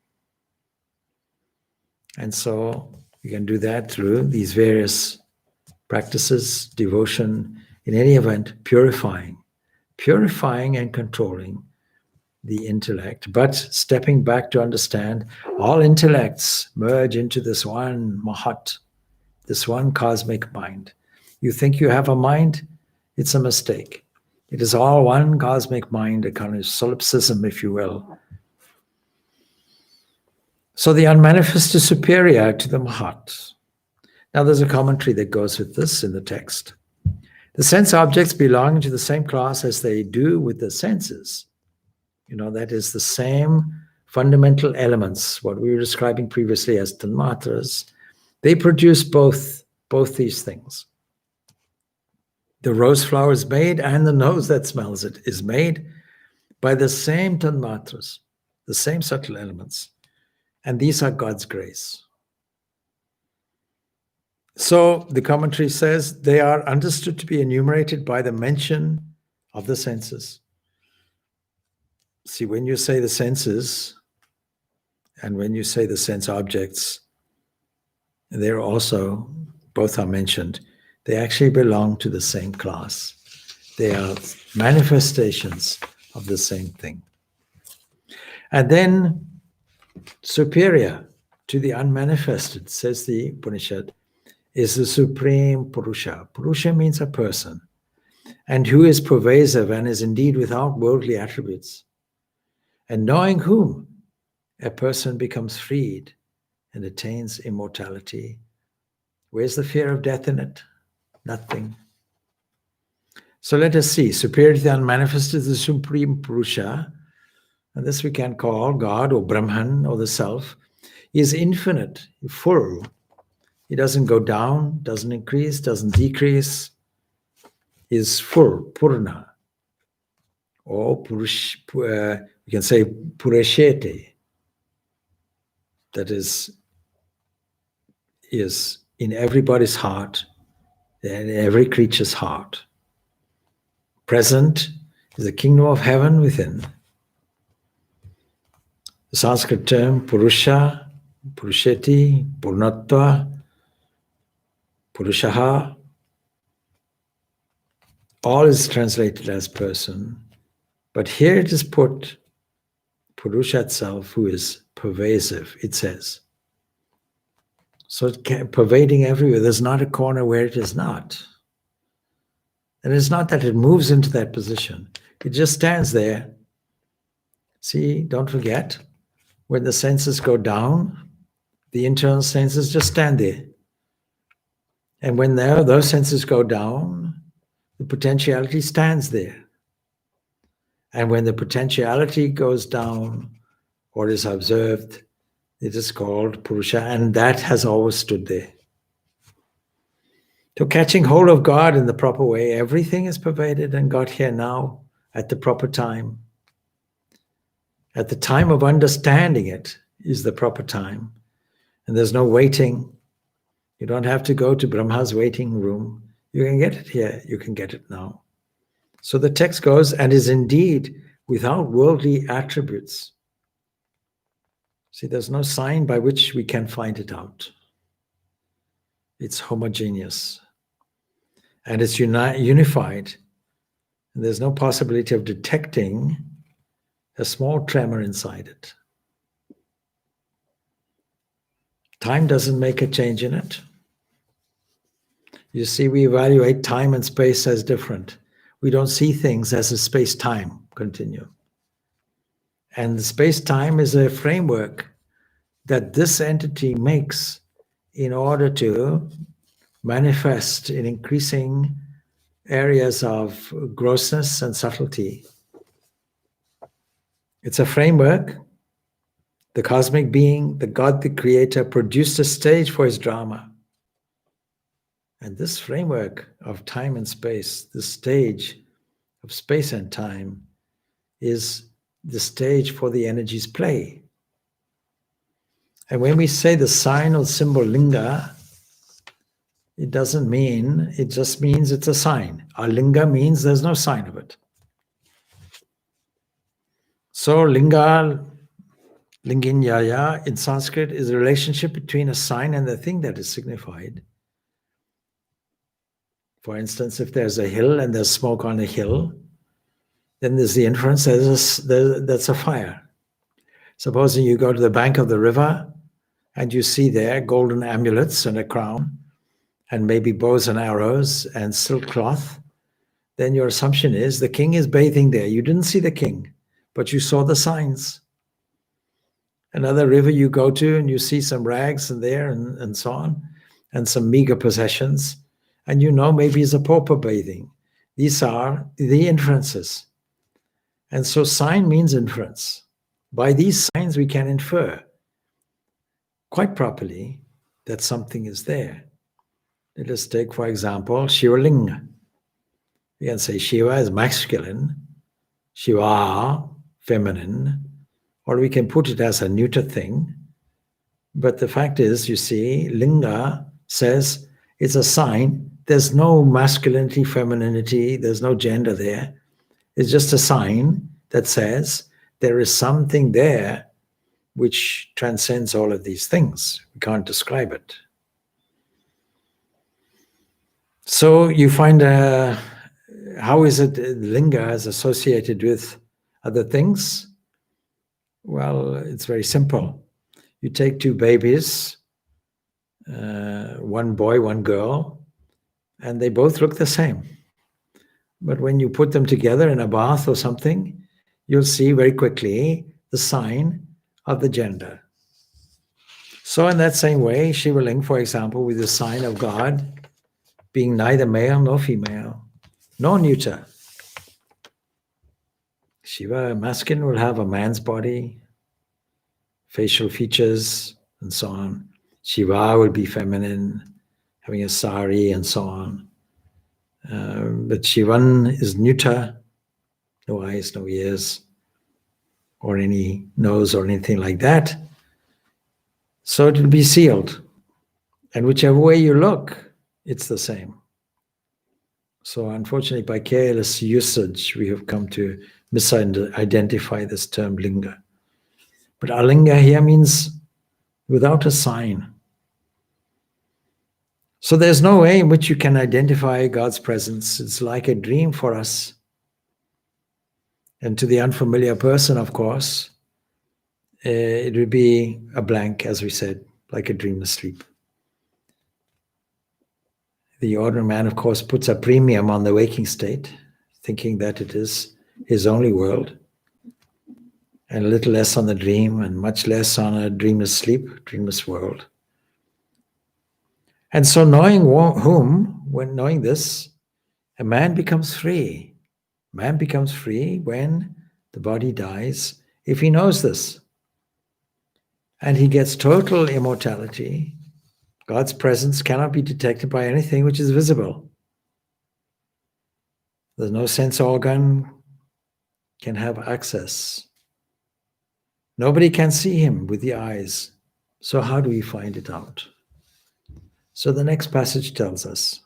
A: And so you can do that through these various practices, devotion, in any event, purifying and controlling the intellect, but stepping back to understand all intellects merge into this one Mahat, this one cosmic mind. You think you have a mind? It's a mistake. It is all one cosmic mind, a kind of solipsism, if you will. So the unmanifest is superior to the Mahat. Now there's a commentary that goes with this in the text. The sense objects belong to the same class as they do with the senses. That is the same fundamental elements, what we were describing previously as tanmatras. They produce both these things. The rose flower is made, and the nose that smells it is made by the same tanmatras, the same subtle elements. And these are God's grace. So the commentary says they are understood to be enumerated by the mention of the senses. See, when you say the senses and when you say the sense objects, they're also, both are mentioned. They actually belong to the same class. They are manifestations of the same thing. And then superior to the unmanifested, says the Upanishad, is the supreme Purusha. Purusha means a person, and who is pervasive and is indeed without worldly attributes. And knowing whom, a person becomes freed and attains immortality. Where's the fear of death in it? Nothing. So let us see. Superior to the unmanifested is the supreme Purusha, and this we can call God or Brahman or the Self. He is infinite, full. He doesn't go down, doesn't increase, doesn't decrease. He is full, Purna. Or we can say Pureshete. That is in everybody's heart, in every creature's heart. Present is the kingdom of heaven within. The Sanskrit term Purusha, Purusheti, Purnatva, Purushaha, all is translated as person. But here it is put, Purusha itself, who is pervasive, it says. So it's pervading everywhere. There's not a corner where it is not. And it's not that it moves into that position. It just stands there. See, don't forget, when the senses go down, the internal senses just stand there. And when those senses go down, the potentiality stands there. And when the potentiality goes down or is observed, it is called Purusha, and that has always stood there. So catching hold of God in the proper way, everything is pervaded and got here now at the proper time. At the time of understanding it is the proper time. And there's no waiting. You don't have to go to Brahma's waiting room. You can get it here. You can get it now. So the text goes, and is indeed without worldly attributes. See, there's no sign by which we can find it out. It's homogeneous. And it's unified. And there's no possibility of detecting a small tremor inside it. Time doesn't make a change in it. You see, we evaluate time and space as different. We don't see things as a space-time continuum. And the space-time is a framework that this entity makes in order to manifest in increasing areas of grossness and subtlety. It's a framework. The cosmic being, the God, the creator, produced a stage for his drama. And this framework of time and space, this stage of space and time, is the stage for the energies play. And when we say the sign or symbol linga, it doesn't mean, it just means it's a sign. A linga means there's no sign of it. So linga, linginyaya in Sanskrit is a relationship between a sign and the thing that is signified. For instance, if there's a hill and there's smoke on the hill, then there's the inference that's a fire. Supposing you go to the bank of the river and you see there golden amulets and a crown and maybe bows and arrows and silk cloth, then your assumption is the king is bathing there. You didn't see the king, but you saw the signs. Another river you go to and you see some rags and there and so on, and some meager possessions, and you know maybe it's a pauper bathing. These are the inferences. And so sign means inference. By these signs we can infer quite properly that something is there. Let us take, for example, Shiva Linga. We can say Shiva is masculine, Shiva, feminine, or we can put it as a neuter thing. But the fact is, you see, Linga says it's a sign. There's no masculinity, femininity, there's no gender there. It's just a sign that says there is something there which transcends all of these things. We can't describe it. So you find, how is it linga is associated with other things? Well, it's very simple. You take two babies, one boy, one girl, and they both look the same. But when you put them together in a bath or something, you'll see very quickly the sign of the gender. So in that same way, Shiva Ling, for example, with the sign of God being neither male nor female, nor neuter. Shiva, masculine, will have a man's body, facial features, and so on. Shiva will be feminine, having a sari and so on. But Shivan is neuter, no eyes, no ears, or any nose or anything like that. So it will be sealed. And whichever way you look, it's the same. So unfortunately, by careless usage, we have come to misidentify this term linga. But alinga here means without a sign. So there's no way in which you can identify God's presence. It's like a dream for us. And to the unfamiliar person, of course, it would be a blank, as we said, like a dream asleep. The ordinary man, of course, puts a premium on the waking state, thinking that it is his only world, and a little less on the dream, and much less on a dreamless sleep, dreamless world. And so knowing when knowing this, a man becomes free. Man becomes free when the body dies, if he knows this. And he gets total immortality. God's presence cannot be detected by anything which is visible. There's no sense organ can have access. Nobody can see him with the eyes. So how do we find it out? So the next passage tells us,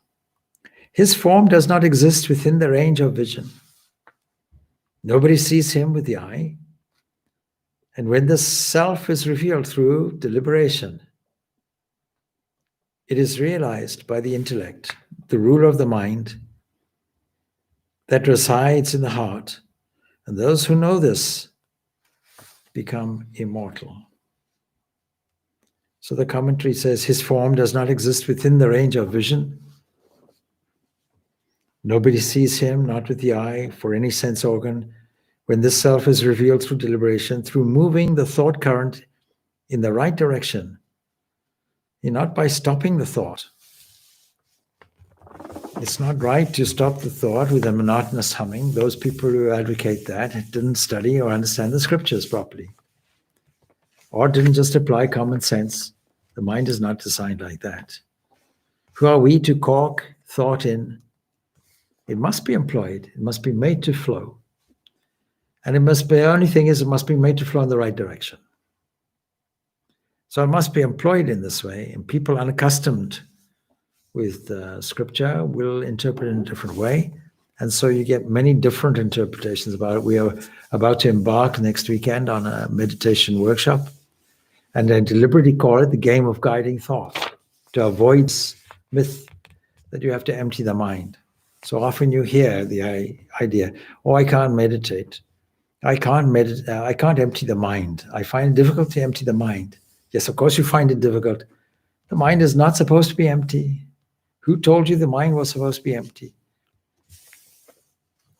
A: his form does not exist within the range of vision. Nobody sees him with the eye. And when the self is revealed through deliberation, it is realized by the intellect, the ruler of the mind, that resides in the heart. And those who know this become immortal. So the commentary says, his form does not exist within the range of vision. Nobody sees him, not with the eye, for any sense organ. When this self is revealed through deliberation, through moving the thought current in the right direction, not by stopping the thought. It's not right to stop the thought with a monotonous humming. Those people who advocate that didn't study or understand the scriptures properly, or didn't just apply common sense. The mind is not designed like that. Who are we to cork thought in? It must be employed. It must be made to flow. And it must be, the only thing is, it must be made to flow in the right direction. So it must be employed in this way. And people unaccustomed with scripture will interpret it in a different way. And so you get many different interpretations about it. We are about to embark next weekend on a meditation workshop. And I deliberately call it the game of guiding thought, to avoid this myth that you have to empty the mind. So often you hear the idea, oh, I can't meditate. I can't empty the mind. I find it difficult to empty the mind. Yes, of course you find it difficult. The mind is not supposed to be empty. Who told you the mind was supposed to be empty?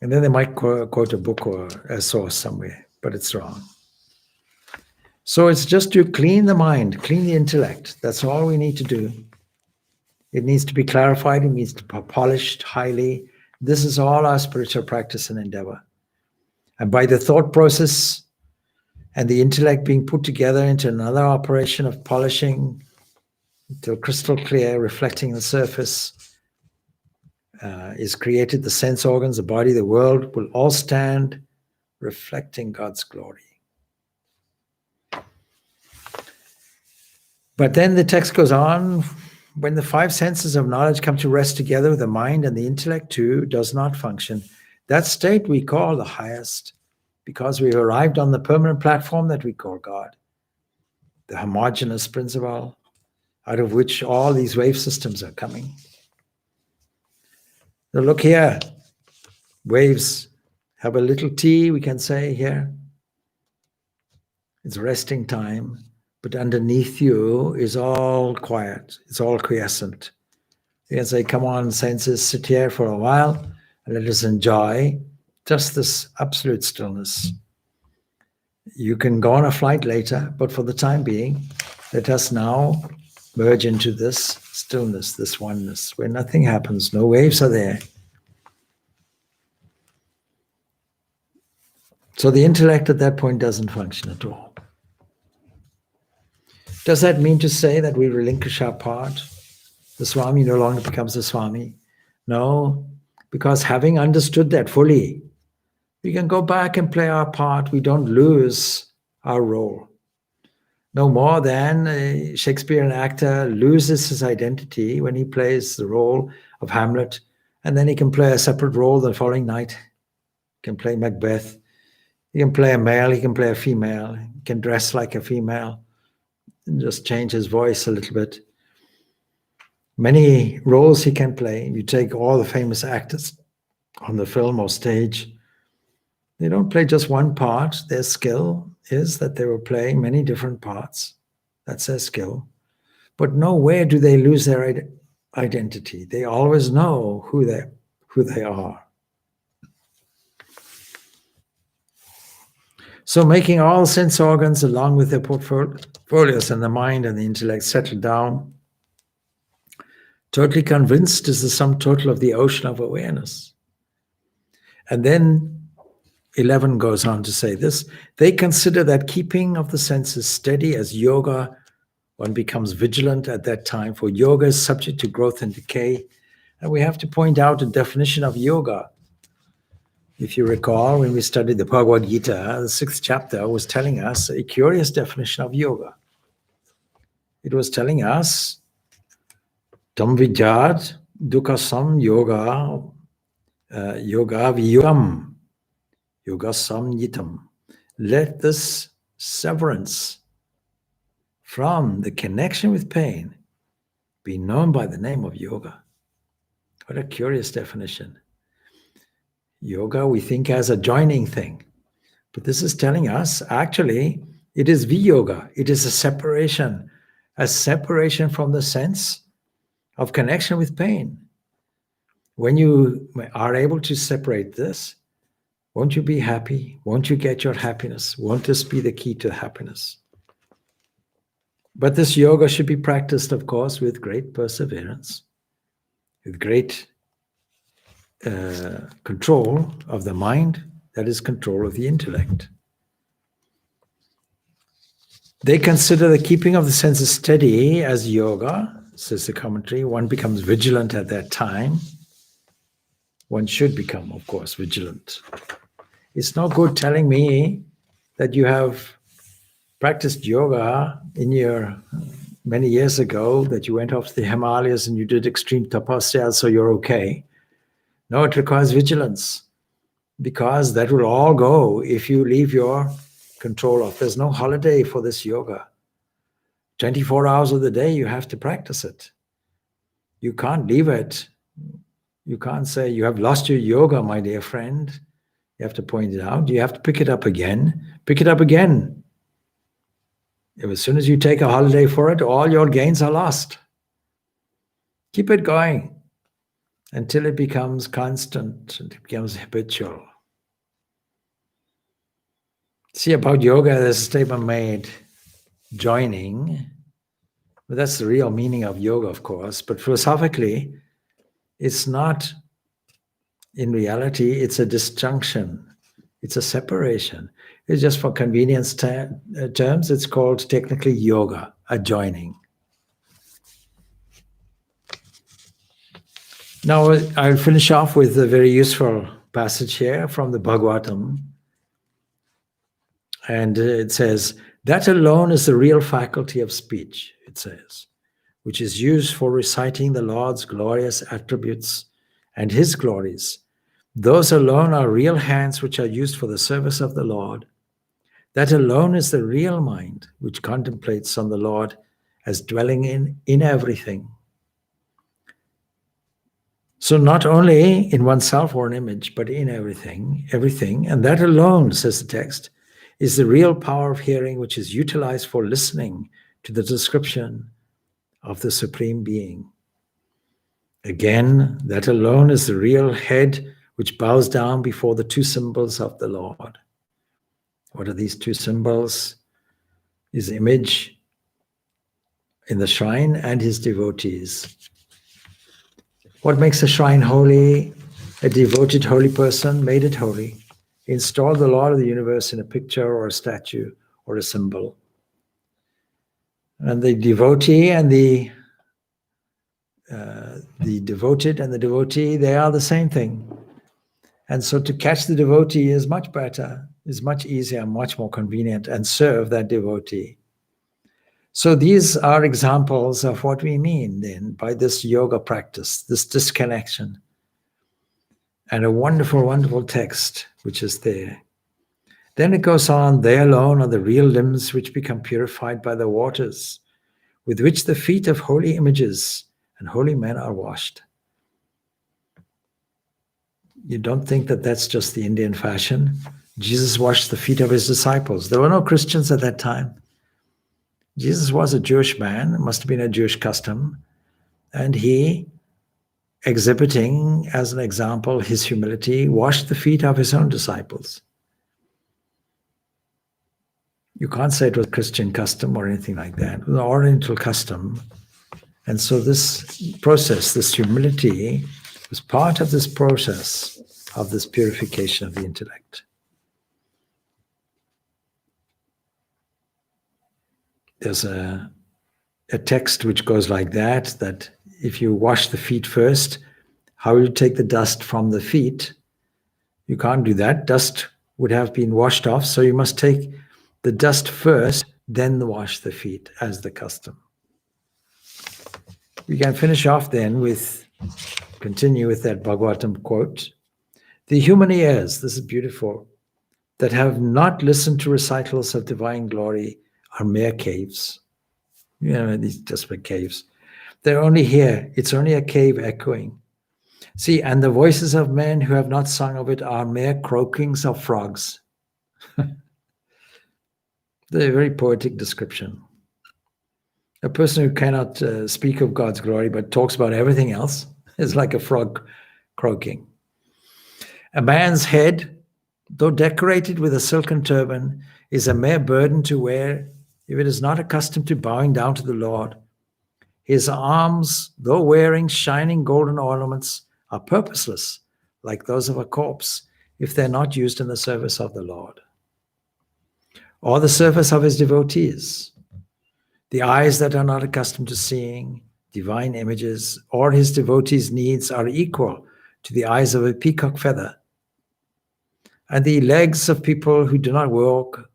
A: And then they might quote a book or a source somewhere, but it's wrong. So it's just to clean the mind, clean the intellect. That's all we need to do. It needs to be clarified. It needs to be polished highly. This is all our spiritual practice and endeavor. And by the thought process and the intellect being put together into another operation of polishing until crystal clear, reflecting the surface, is created. The sense organs, the body, the world will all stand reflecting God's glory. But then the text goes on, when the five senses of knowledge come to rest together, the mind and the intellect too does not function. That state we call the highest, because we've arrived on the permanent platform that we call God, the homogeneous principle out of which all these wave systems are coming. Now look here, waves have a little t, we can say here. It's resting time, but underneath you is all quiet. It's all quiescent. You can say, come on, senses, sit here for a while and let us enjoy just this absolute stillness. You can go on a flight later, but for the time being, let us now merge into this stillness, this oneness, where nothing happens, no waves are there. So the intellect at that point doesn't function at all. Does that mean to say that we relinquish our part? The Swami no longer becomes the Swami? No, because having understood that fully, we can go back and play our part. We don't lose our role. No more than a Shakespearean actor loses his identity when he plays the role of Hamlet, and then he can play a separate role the following night. He can play Macbeth. He can play a male, he can play a female. He can dress like a female and just change his voice a little bit. Many roles he can play. You take all the famous actors on the film or stage, they don't play just one part. Their skill is that they will play many different parts. That's their skill. But nowhere do they lose their identity. They always know who they are. So making all sense organs along with their portfolios and the mind and the intellect settle down, totally convinced is the sum total of the ocean of awareness. And then 11 goes on to say this, they consider that keeping of the senses steady as yoga, one becomes vigilant at that time, for yoga is subject to growth and decay. And we have to point out a definition of yoga. If you recall, when we studied the Bhagavad Gita, the 6th chapter was telling us a curious definition of yoga. It was telling us, tam vijat dukasam yoga, yoga viyam. Yoga samyitam. Let this severance from the connection with pain be known by the name of yoga. What a curious definition. Yoga we think as a joining thing, but this is telling us actually it is viyoga. It is a separation from the sense of connection with pain. When you are able to separate this, won't you be happy? Won't you get your happiness? Won't this be the key to happiness? But this yoga should be practiced, of course, with great perseverance, with great control of the mind, that is control of the intellect. They consider the keeping of the senses steady as yoga, says the commentary. One becomes vigilant at that time. One should become, of course, vigilant. It's no good telling me that you have practiced yoga in your many years ago, that you went off to the Himalayas and you did extreme tapasya, so you're okay. No, it requires vigilance, because that will all go if you leave your control off. There's no holiday for this yoga. 24 hours of the day, you have to practice it. You can't leave it. You can't say, you have lost your yoga, my dear friend. You have to point it out. You have to pick it up again. Pick it up again. As soon as you take a holiday for it, all your gains are lost. Keep it going until it becomes constant, and it becomes habitual. See, about yoga, there's a statement made, joining. But that's the real meaning of yoga, of course. But philosophically, it's not, in reality, it's a disjunction. It's a separation. It's just for convenience terms, it's called technically yoga, a joining. Now, I'll finish off with a very useful passage here from the Bhagavatam. And it says, that alone is the real faculty of speech, it says, which is used for reciting the Lord's glorious attributes and his glories. Those alone are real hands which are used for the service of the Lord. That alone is the real mind which contemplates on the Lord as dwelling in everything. So not only in oneself or an image, but in everything. And that alone, says the text, is the real power of hearing which is utilized for listening to the description of the Supreme Being. Again, that alone is the real head which bows down before the two symbols of the Lord. What are these two symbols? His image in the shrine and his devotees. What makes a shrine holy? A devoted holy person made it holy. Installed the Lord of the universe in a picture or a statue or a symbol. And the devotee and the devoted and the devotee, they are the same thing. And so to catch the devotee is much better, is much easier, much more convenient, and serve that devotee. So these are examples of what we mean then by this yoga practice, this disconnection. And a wonderful, wonderful text which is there. Then it goes on, they alone are the real limbs which become purified by the waters, with which the feet of holy images and holy men are washed. You don't think that that's just the Indian fashion? Jesus washed the feet of his disciples. There were no Christians at that time. Jesus was a Jewish man, it must have been a Jewish custom, and he, exhibiting as an example his humility, washed the feet of his own disciples. You can't say it was a Christian custom or anything like that. It was an Oriental custom. And so this process, this humility, was part of this process of this purification of the intellect. There's a text which goes like that if you wash the feet first, how will you take the dust from the feet? You can't do that. Dust would have been washed off, so you must take the dust first, then wash the feet as the custom. We can finish off then continue with that Bhagavatam quote. The human ears, this is beautiful, that have not listened to recitals of divine glory are mere caves. You know, these just mere caves. They're only here. It's only a cave echoing. See, and the voices of men who have not sung of it are mere croakings of frogs. They're a very poetic description. A person who cannot speak of God's glory but talks about everything else is like a frog croaking. A man's head, though decorated with a silken turban, is a mere burden to wear if it is not accustomed to bowing down to the Lord. His arms, though wearing shining golden ornaments, are purposeless, like those of a corpse, if they're not used in the service of the Lord, or the service of his devotees. The eyes that are not accustomed to seeing divine images, or his devotees' needs are equal to the eyes of a peacock feather. And the legs of people who do not walk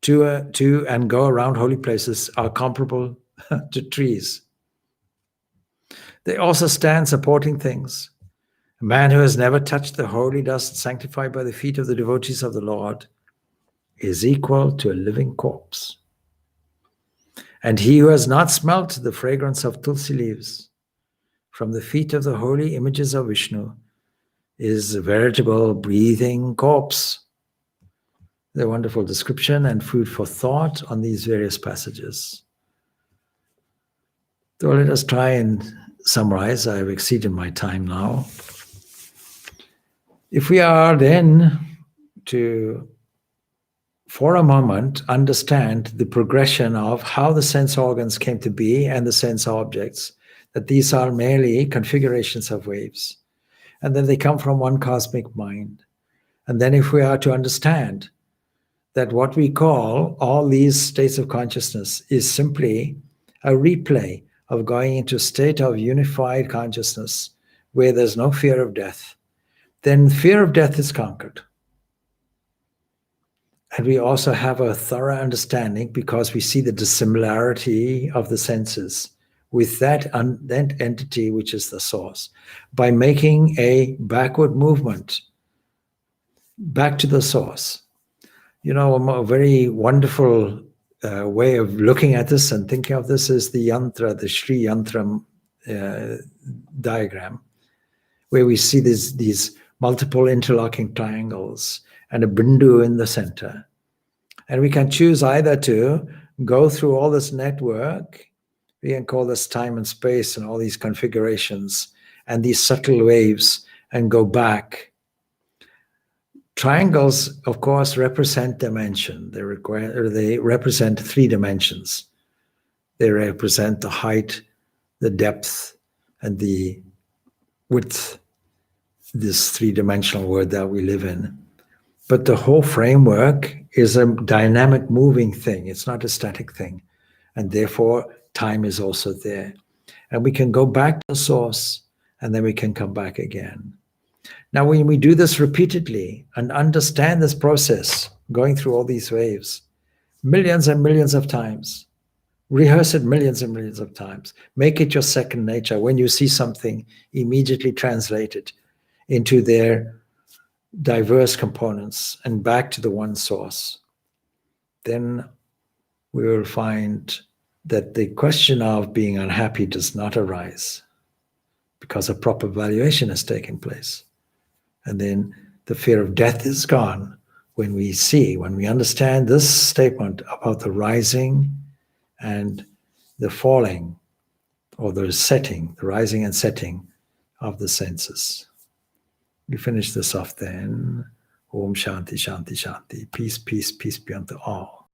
A: to and go around holy places are comparable to trees. They also stand supporting things. A man who has never touched the holy dust sanctified by the feet of the devotees of the Lord is equal to a living corpse. And he who has not smelt the fragrance of tulsi leaves from the feet of the holy images of Vishnu is a veritable breathing corpse. The wonderful description and food for thought on these various passages. So let us try and summarize. I have exceeded my time now. If we are then to, for a moment, understand the progression of how the sense organs came to be and the sense objects, that these are merely configurations of waves, and then they come from one cosmic mind. And then if we are to understand that what we call all these states of consciousness is simply a replay of going into a state of unified consciousness where there's no fear of death, then fear of death is conquered. And we also have a thorough understanding, because we see the dissimilarity of the senses with that entity which is the source, by making a backward movement back to the source. You know, a very wonderful way of looking at this and thinking of this is the yantra, the Sri Yantra diagram, where we see these multiple interlocking triangles and a bindu in the center. And we can choose either to go through all this network, we can call this time and space and all these configurations and these subtle waves, and go back. Triangles, of course, represent dimension. They represent 3 dimensions. They represent the height, the depth, and the width, this 3-dimensional world that we live in. But the whole framework is a dynamic moving thing. It's not a static thing. And therefore, time is also there. And we can go back to the source, and then we can come back again. Now, when we do this repeatedly and understand this process, going through all these waves, millions and millions of times, rehearse it millions and millions of times, make it your second nature. When you see something, immediately translate it into their diverse components and back to the one source. Then we will find that the question of being unhappy does not arise, because a proper valuation has taken place. And then the fear of death is gone when we understand this statement about the rising and the falling, or the setting, the rising and setting of the senses. We finish this off then. Om Shanti, Shanti, Shanti. Peace, peace, peace be unto all.